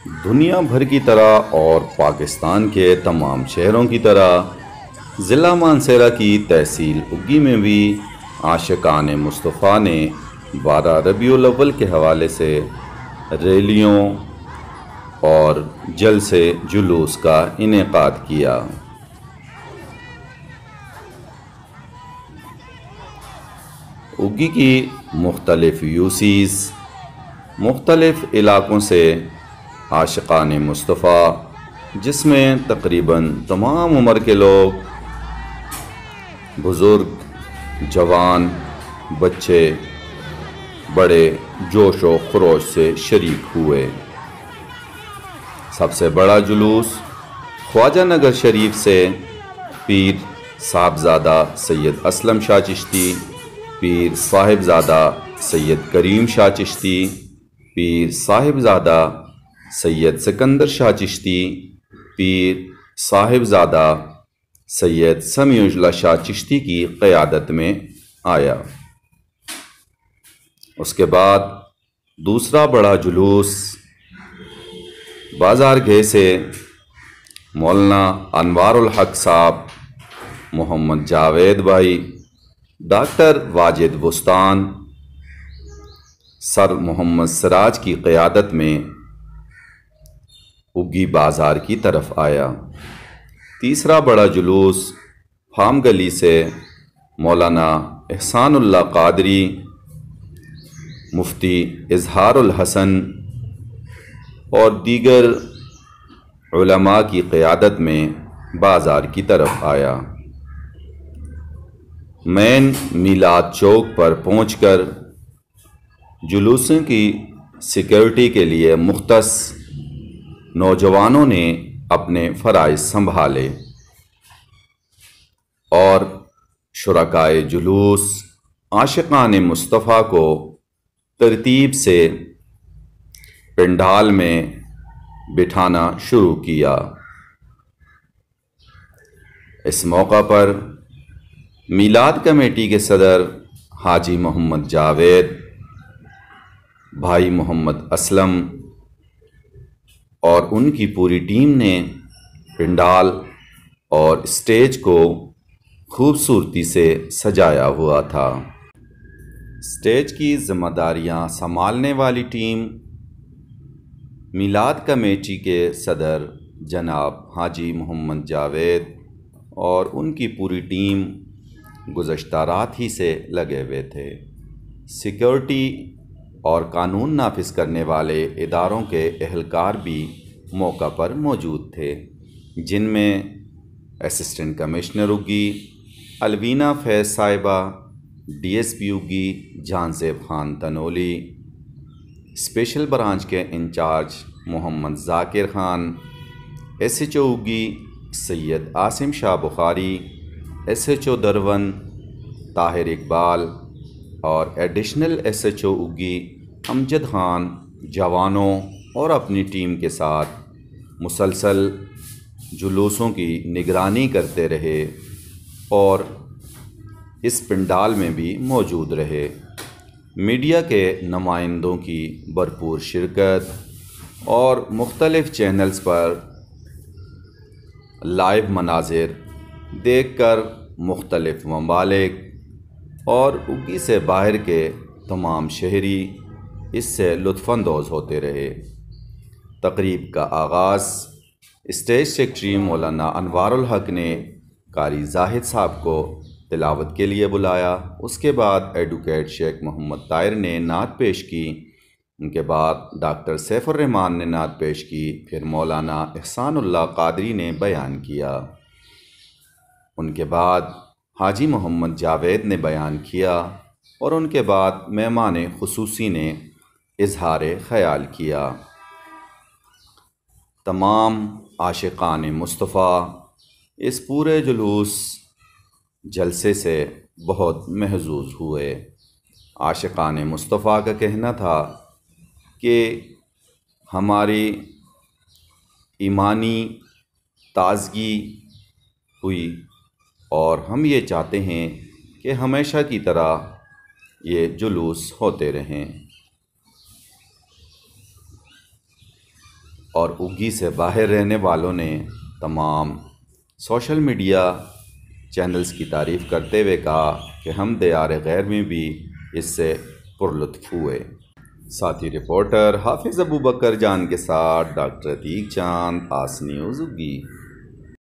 दुनिया भर की तरह और पाकिस्तान के तमाम शहरों की तरह ज़िला मानसरा की तहसील उग्गी में भी आशिकान मुस्तफ़ा ने 12 रबीउल अव्वल के हवाले से रैलियों और जलसे जुलूस का इनेकाद किया। उग्गी की मुख्तलिफ़ यूसीज़ मुख्तलिफ़ इलाक़ों से आशिकान मुस्तफ़ा, जिसमें तकरीबन तमाम उम्र के लोग, बुज़ुर्ग, जवान, बच्चे, बड़े जोश व खरोश से शरीक हुए। सबसे बड़ा जुलूस ख्वाजा नगर शरीफ से पीर साहबज़ादा सैयद असलम शाह चिश्ती, पीर साहिबज़ादा सैयद करीम शाह चिश्ती, पीर साहिबज़ादा सैयद सिकंदर शाह चिश्ती, पीर साहिबज़ादा सैयद समीउल्लाह शाह चिश्ती की क़यादत में आया। उसके बाद दूसरा बड़ा जुलूस बाज़ारगह से मौलाना अनवारुल हक साहब, मोहम्मद जावेद भाई, डॉक्टर वाजिद बुस्तान, सर मोहम्मद सिराज की क़यादत में उग्गी बाज़ार की तरफ आया। तीसरा बड़ा जुलूस फाम गली से मौलाना एहसानुल्लाह क़ादरी, मुफ्ती इजहारुल हसन और दीगर उलमा की क़यादत में बाज़ार की तरफ आया। मैन मीलाद चौक पर पहुंचकर जुलूसों की सिक्योरिटी के लिए मुख्तस नौजवानों ने अपने फ़राइज़ संभाले और शुरकाए जुलूस आशिकान मुस्तफ़ा को तरतीब से पंडाल में बिठाना शुरू किया। इस मौका पर मीलाद कमेटी के सदर हाजी मोहम्मद जावेद, भाई मोहम्मद असलम और उनकी पूरी टीम ने पंडाल और स्टेज को खूबसूरती से सजाया हुआ था। स्टेज की जिम्मेदारियां संभालने वाली टीम मीलाद कमेटी के सदर जनाब हाजी मोहम्मद जावेद और उनकी पूरी टीम गुज़श्ता रात ही से लगे हुए थे। सिक्योरिटी और कानून नाफिज करने वाले इदारों के एहलकार भी मौका पर मौजूद थे, जिनमें असिस्टेंट कमिश्नर उग्गी अलवीना फैज़ साहिबा, DSP उग्गी जानज़ेब खान तनोली, स्पेशल ब्रांच के इंचार्ज मोहम्मद ज़ाकिर खान, SHO उग्गी सैयद आसिम शाह बुखारी, SHO दरवन ताहिर इकबाल और एडिशनल SHO उग्गी अमजद खान जवानों और अपनी टीम के साथ मुसलसल जुलूसों की निगरानी करते रहे और इस पंडाल में भी मौजूद रहे। मीडिया के नुमाइंदों की भरपूर शिरकत और मुख्तलिफ़ चैनल्स पर लाइव मनाज़िर देखकर मुख्तलिफ़ ममालिक और उग्गी से बाहर के तमाम शहरी इससे लुत्फ़अंदोज़ होते रहे। तकरीब का आगाज़ स्टेज सेक्रेटरी मौलाना अनवारुल हक ने कारी जाहिद साहब को तिलावत के लिए बुलाया। उसके बाद एडवोकेट शेख मोहम्मद ताहिर ने नात पेश की। उनके बाद डॉक्टर सैफुर रहमान ने नात पेश की। फिर मौलाना एहसानुल्लाह क़ादरी ने बयान किया। उनके बाद हाजी मोहम्मद जावेद ने बयान किया और उनके बाद मेहमान खुसूसी ने इजहार ख़याल किया। तमाम आशिकान मुस्तफ़ा इस पूरे जुलूस जलसे से बहुत महजूज़ हुए। आशिकान मुस्तफ़ा का कहना था कि हमारी ईमानी ताज़गी हुई और हम ये चाहते हैं कि हमेशा की तरह ये जुलूस होते रहें। और उगी से बाहर रहने वालों ने तमाम सोशल मीडिया चैनल्स की तारीफ़ करते हुए कहा कि हम दियार गैर में भी इससे पुरलुत्फ़ हुए। साथी रिपोर्टर हाफिज़ अबू बकर जान के साथ डॉक्टर अतीक चांद, आस न्यूज़ उगी।